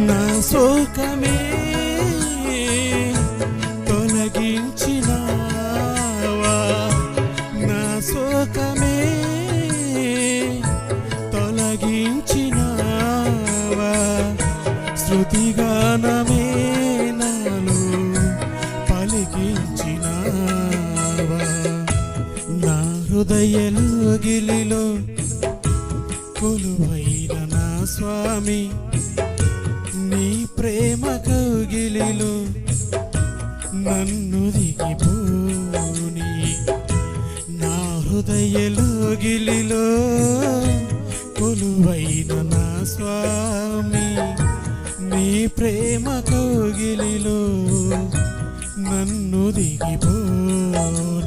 నా శోకమే తొలగించినావా, నా శోకమే తొలగించినావా, శృతిగానమే నాలో పలికించినావా. నా హృదయలోగిలిలో కొలువైన నా స్వామి, నీ ప్రేమ కౌగిలిలో నన్ను దిగిపోని. నా హృదయలోగిలిలో కొలువైన నా స్వామి, నీ ప్రేమ కౌగిలిలో నన్ను దిగిపోని.